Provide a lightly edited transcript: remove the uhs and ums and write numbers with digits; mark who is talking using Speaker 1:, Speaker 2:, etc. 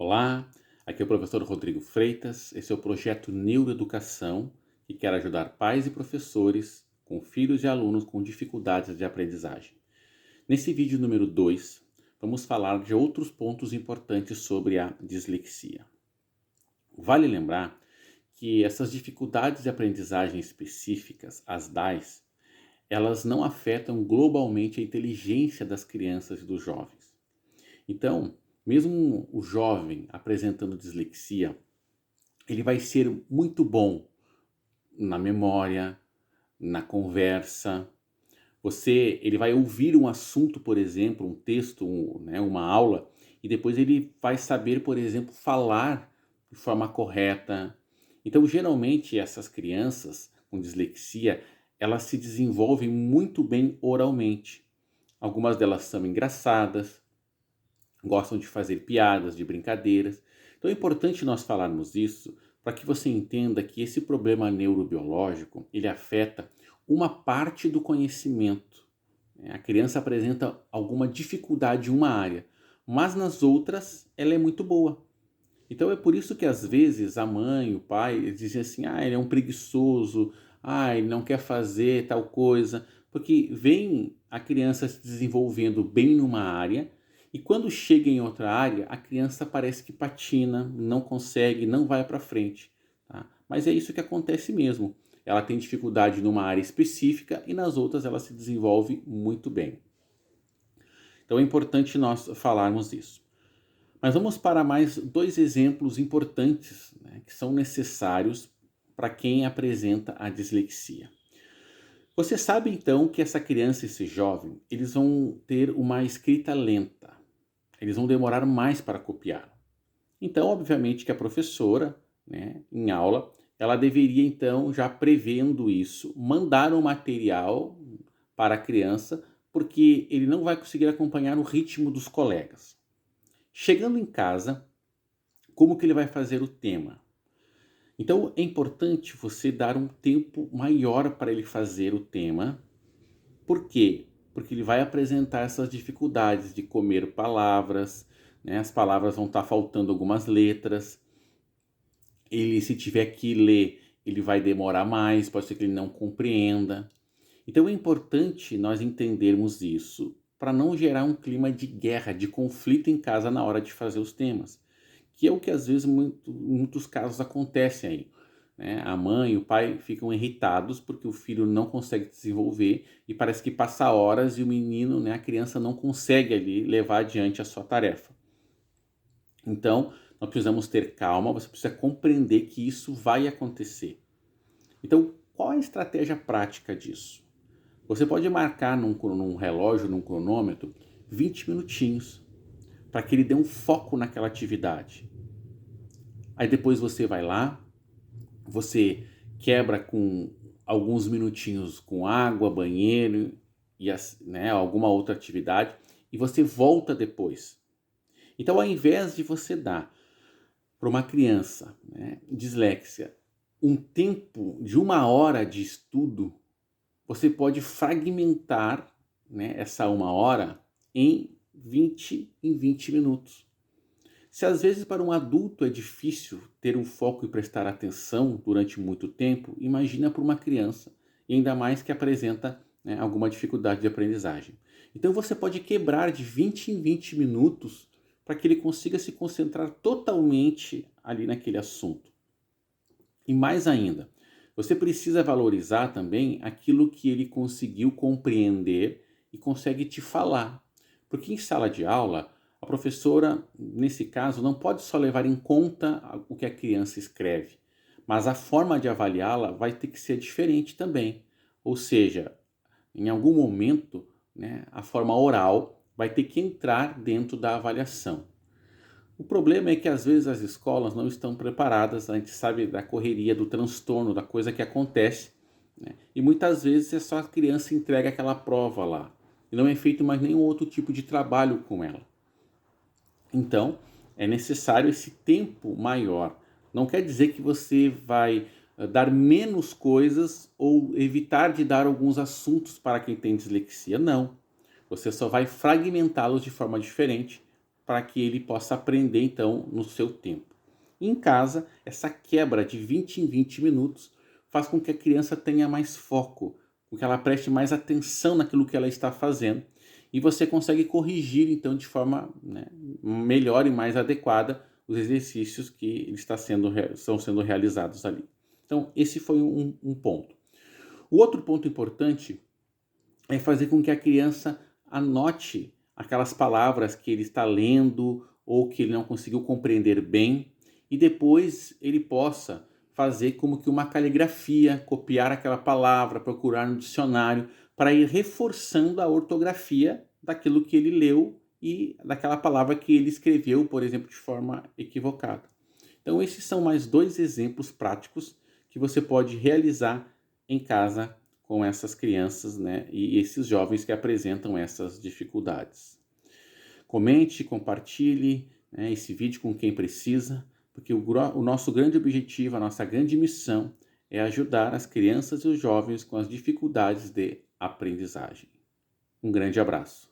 Speaker 1: Olá, aqui é o professor Rodrigo Freitas. Esse é o projeto Neuroeducação, que quer ajudar pais e professores com filhos e alunos com dificuldades de aprendizagem. Nesse vídeo número 2, vamos falar de outros pontos importantes sobre a dislexia. Vale lembrar que essas dificuldades de aprendizagem específicas, as DAIs, elas não afetam globalmente a inteligência das crianças e dos jovens. Então, mesmo o jovem apresentando dislexia, ele vai ser muito bom na memória, na conversa. Ele vai ouvir um assunto, por exemplo, um texto, uma aula, e depois ele vai saber, por exemplo, falar de forma correta. Então, geralmente, essas crianças com dislexia, elas se desenvolvem muito bem oralmente. Algumas delas são engraçadas, gostam de fazer piadas, de brincadeiras. Então é importante nós falarmos isso para que você entenda que esse problema neurobiológico, ele afeta uma parte do conhecimento. A criança apresenta alguma dificuldade em uma área, mas nas outras ela é muito boa. Então é por isso que às vezes a mãe, o pai, eles dizem assim, ele é um preguiçoso, ele não quer fazer tal coisa, porque vem a criança se desenvolvendo bem numa área e quando chega em outra área, a criança parece que patina, não consegue, não vai para frente. Tá? Mas é isso que acontece mesmo. Ela tem dificuldade numa área específica e nas outras ela se desenvolve muito bem. Então é importante nós falarmos isso. Mas vamos para mais dois exemplos importantes, né, que são necessários para quem apresenta a dislexia. Você sabe então que essa criança e esse jovem, eles vão ter uma escrita lenta. Eles vão demorar mais para copiar. Então, obviamente que a professora, né, em aula, ela deveria então, já prevendo isso, mandar um material para a criança, porque ele não vai conseguir acompanhar o ritmo dos colegas. Chegando em casa, como que ele vai fazer o tema? Então é importante você dar um tempo maior para ele fazer o tema. Por quê? Porque ele vai apresentar essas dificuldades de comer palavras, né? As palavras vão estar faltando algumas letras. Ele, se tiver que ler, ele vai demorar mais, pode ser que ele não compreenda. Então é importante nós entendermos isso para não gerar um clima de guerra, de conflito em casa na hora de fazer os temas, que é o que às vezes muitos casos acontecem aí. Né? A mãe e o pai ficam irritados porque o filho não consegue desenvolver e parece que passa horas e o menino, né, a criança não consegue ali levar adiante a sua tarefa. Então, nós precisamos ter calma, você precisa compreender que isso vai acontecer. Então, qual é a estratégia prática disso? Você pode marcar num relógio, num cronômetro, 20 minutinhos, para que ele dê um foco naquela atividade. Aí depois você vai lá, você quebra com alguns minutinhos com água, banheiro e alguma outra atividade, e você volta depois. Então, ao invés de você dar para uma criança, né, dislexia, um tempo de 1 hora de estudo, você pode fragmentar, né, essa 1 hora em 20 minutos. Se às vezes para um adulto é difícil ter um foco e prestar atenção durante muito tempo, imagina para uma criança, e ainda mais que apresenta, né, alguma dificuldade de aprendizagem. Então você pode quebrar de 20 em 20 minutos para que ele consiga se concentrar totalmente ali naquele assunto. E mais ainda, você precisa valorizar também aquilo que ele conseguiu compreender e consegue te falar. Porque em sala de aula, a professora, nesse caso, não pode só levar em conta o que a criança escreve, mas a forma de avaliá-la vai ter que ser diferente também. Ou seja, em algum momento, né, a forma oral vai ter que entrar dentro da avaliação. O problema é que às vezes as escolas não estão preparadas, a gente sabe da correria, do transtorno, da coisa que acontece, né? E muitas vezes é só a criança entrega aquela prova lá, e não é feito mais nenhum outro tipo de trabalho com ela. Então, é necessário esse tempo maior. Não quer dizer que você vai dar menos coisas ou evitar de dar alguns assuntos para quem tem dislexia, não. Você só vai fragmentá-los de forma diferente para que ele possa aprender então no seu tempo. Em casa, essa quebra de 20 em 20 minutos faz com que a criança tenha mais foco, com que ela preste mais atenção naquilo que ela está fazendo, e você consegue corrigir então de forma, né, melhor e mais adequada os exercícios que estão sendo realizados ali. Então, esse foi um ponto. O outro ponto importante é fazer com que a criança anote aquelas palavras que ele está lendo ou que ele não conseguiu compreender bem, e depois ele possa fazer como que uma caligrafia, copiar aquela palavra, procurar no dicionário, para ir reforçando a ortografia daquilo que ele leu e daquela palavra que ele escreveu, por exemplo, de forma equivocada. Então, esses são mais dois exemplos práticos que você pode realizar em casa com essas crianças, né, e esses jovens que apresentam essas dificuldades. Comente, compartilhe, né, esse vídeo com quem precisa, porque o nosso grande objetivo, a nossa grande missão é ajudar as crianças e os jovens com as dificuldades de aprendizagem. Um grande abraço.